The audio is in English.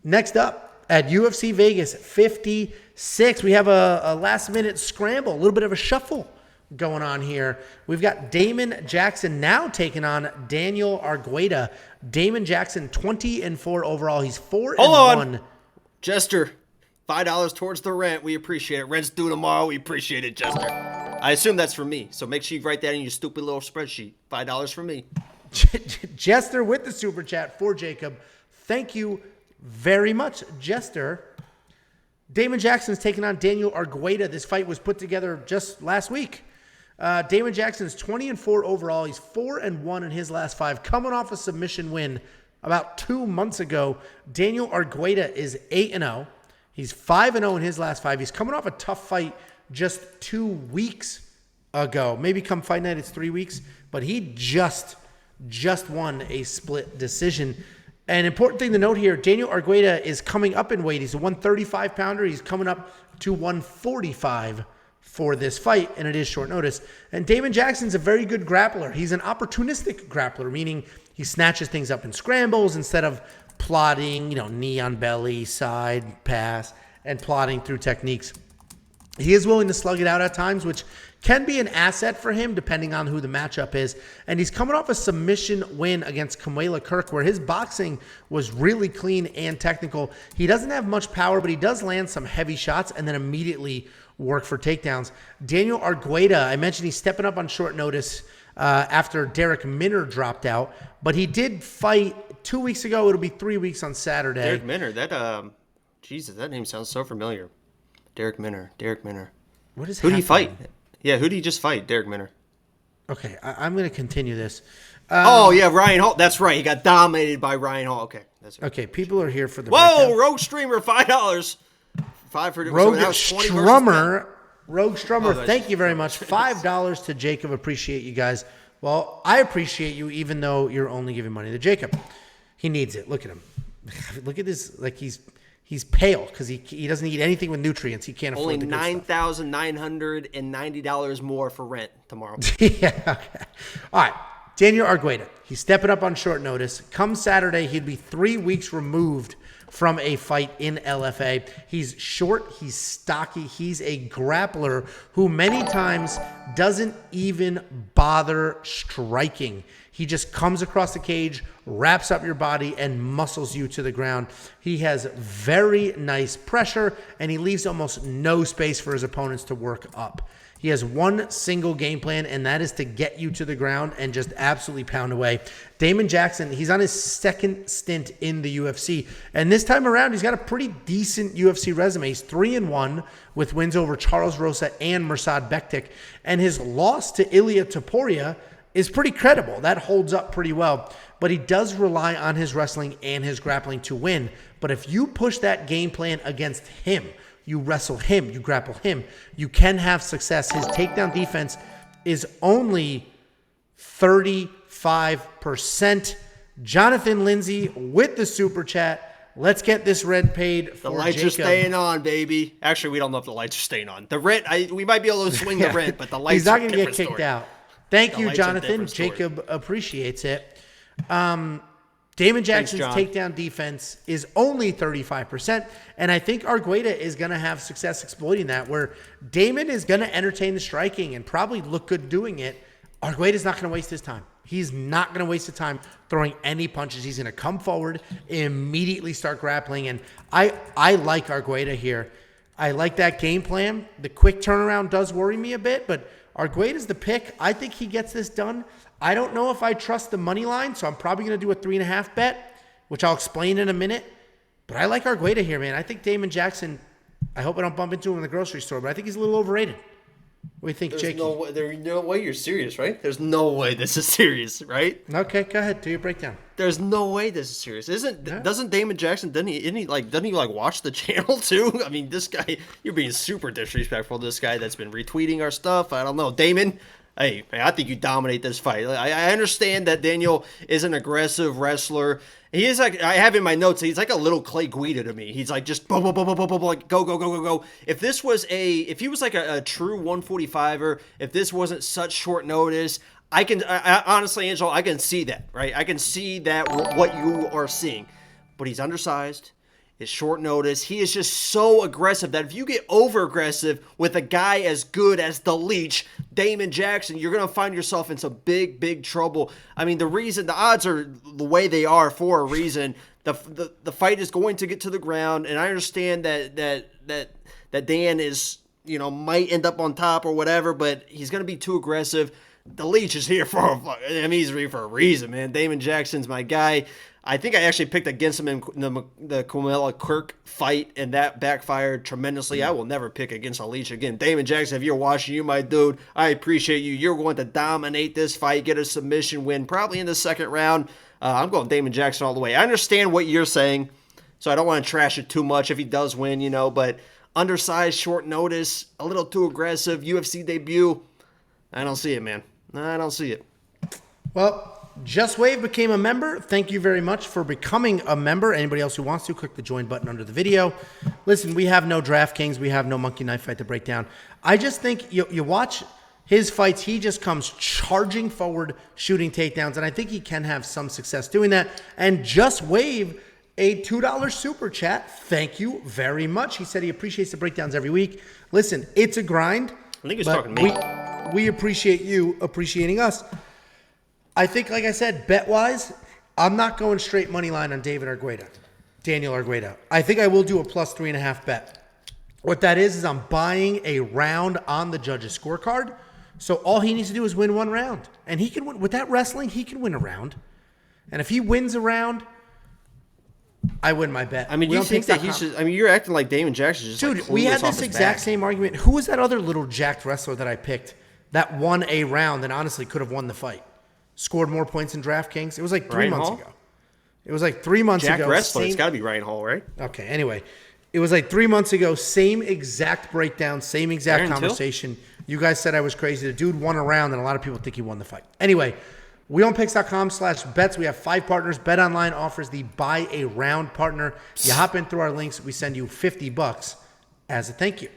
Next up at UFC Vegas 56, we have a last-minute scramble, a little bit of a shuffle going on here. We've got Damon Jackson now taking on Daniel Argueta. Damon Jackson 20-4 overall. He's 4-1. Hold on, Jester. $5 towards the rent. We appreciate it. Rent's due tomorrow. We appreciate it, Jester. I assume that's for me, so make sure you write that in your stupid little spreadsheet. $5 for me. Jester with the super chat for Jacob. Thank you very much, Jester. Damon Jackson's taking on Daniel Argueta. This fight was put together just last week. Damon Jackson's 20-4 overall. He's 4-1 in his last 5, coming off a submission win about 2 months ago. Daniel Argueta is 8-0. He's 5-0 in his last 5. He's coming off a tough fight just 2 weeks ago. Maybe come fight night, it's 3 weeks, but he just won a split decision. An important thing to note here, Daniel Argueta is coming up in weight. He's a 135-pounder. He's coming up to 145 for this fight, and it is short notice. And Damon Jackson's a very good grappler. He's an opportunistic grappler, meaning he snatches things up in scrambles instead of plotting, knee on belly, side pass, and plotting through techniques. He is willing to slug it out at times, which can be an asset for him depending on who the matchup is. And he's coming off a submission win against Kamala Kirk, where his boxing was really clean and technical. He doesn't have much power, but he does land some heavy shots and then immediately work for takedowns. Daniel Argueta, I mentioned he's stepping up on short notice after Derek Minner dropped out, but he did fight 2 weeks ago. It'll be 3 weeks on Saturday. Derek Minner, Jesus, that name sounds so familiar. Derek Minner. What is Who did he fight? Yeah, who did he just fight? Derek Minner. Okay, I'm going to continue this. Ryan Hall. That's right. He got dominated by Ryan Hall. Okay, that's right. Okay, people are here for the Whoa, breakdown. Rogue Streamer, $5. Rogue Strummer, thank you very much. $5 to Jacob. Appreciate you guys. Well, I appreciate you, even though you're only giving money to Jacob. He needs it. Look at him. Look at this. Like he's pale because he doesn't eat anything with nutrients. He can't afford only $9,990 more for rent tomorrow. Yeah. Okay. All right. Daniel Argueta. He's stepping up on short notice. Come Saturday, he'd be 3 weeks removed from a fight in LFA. He's short, he's stocky, he's a grappler who many times doesn't even bother striking. He just comes across the cage, wraps up your body, and muscles you to the ground. He has very nice pressure, and he leaves almost no space for his opponents to work up. He has one single game plan, and that is to get you to the ground and just absolutely pound away. Damon Jackson, he's on his second stint in the UFC, and this time around, he's got a pretty decent UFC resume. He's 3-1 with wins over Charles Rosa and Mirsad Bektik, and his loss to Ilia Topuria is pretty credible. That holds up pretty well, but he does rely on his wrestling and his grappling to win. But if you push that game plan against him, you wrestle him, you grapple him, you can have success. His takedown defense is only 35%. Jonathan Lindsay with the super chat. Let's get this rent paid for The lights Jacob. are staying on, baby. Actually, we don't know if the lights are staying on. The rent, we might be able to swing the rent, but the lights He's not going to to get kicked out. Thank you, Jonathan. Jacob appreciates it. Damon Jackson's takedown defense is only 35%, and I think Argueta is going to have success exploiting that, where Damon is going to entertain the striking and probably look good doing it. Argueta's not going to waste his time. He's not going to waste the time throwing any punches. He's going to come forward, immediately start grappling, and I like Argueta here. I like that game plan. The quick turnaround does worry me a bit, but Argueta's the pick. I think he gets this done. I don't know if I trust the money line, so I'm probably going to do a 3.5 bet, which I'll explain in a minute. But I like Argueta here, man. I think Damon Jackson, I hope I don't bump into him in the grocery store, but I think he's a little overrated. What do you think, Jake? There's no way you're serious, right? There's no way this is serious, right? Okay, go ahead. Do your breakdown. There's no way this is serious. Doesn't Damon Jackson, doesn't he watch the channel too? I mean, this guy, you're being super disrespectful to this guy that's been retweeting our stuff. I don't know. Damon, hey, man, I think you dominate this fight. I understand that Daniel is an aggressive wrestler. He is like, I have in my notes, he's like a little Clay Guida to me. He's like just boom, boom, boom, boom, boom, boom, like go. If he was like a true 145er, if this wasn't such short notice, I honestly, Angel, I can see that, right? I can see that what you are seeing, but he's undersized. is short notice. He is just so aggressive that if you get over aggressive with a guy as good as the Leech, Damon Jackson, you're going to find yourself in some big, big trouble. I mean, the odds are the way they are for a reason. The fight is going to get to the ground, and I understand that Dan is, might end up on top or whatever, but he's going to be too aggressive. The Leech is here he's here for a reason, man. Damon Jackson's my guy. I think I actually picked against him in the Camilla Kirk fight, and that backfired tremendously. I will never pick against a Leech again. Damon Jackson, if you're watching, you my dude, I appreciate you. You're going to dominate this fight, get a submission win, probably in the second round. I'm going Damon Jackson all the way. I understand what you're saying, so I don't want to trash it too much if he does win, but undersized, short notice, a little too aggressive, UFC debut. I don't see it, man. I don't see it. Well, Just Wave became a member. Thank you very much for becoming a member. Anybody else who wants to, click the join button under the video. Listen, we have no DraftKings. We have no Monkey Knife Fight to break down. I just think you watch his fights, he just comes charging forward, shooting takedowns, and I think he can have some success doing that. And Just Wave, a $2 super chat. Thank you very much. He said he appreciates the breakdowns every week. Listen, it's a grind. I think he was talking to me. We appreciate you appreciating us. I think, like I said, bet-wise, I'm not going straight money line on Daniel Argueta. I think I will do a plus 3.5 bet. What that is I'm buying a round on the judge's scorecard. So all he needs to do is win one round. And he can win. With that wrestling, he can win a round. And if he wins a round, I win my bet. I mean, you think that he should... I mean, you're acting like Damon Jackson. Just dude, we had this exact same argument. Who was that other little jacked wrestler that I picked that won a round and honestly could have won the fight? Scored more points in DraftKings. It was like 3 months ago. It was like 3 months ago. Jack wrestler. It's got to be Ryan Hall, right? Okay. Anyway, it was like 3 months ago. Same exact breakdown. Same exact conversation. You guys said I was crazy. The dude won a round, and a lot of people think he won the fight. Anyway, weonpicks.com/bets. We have 5 partners. BetOnline offers the buy a round partner. You hop in through our links. We send you $50 as a thank you.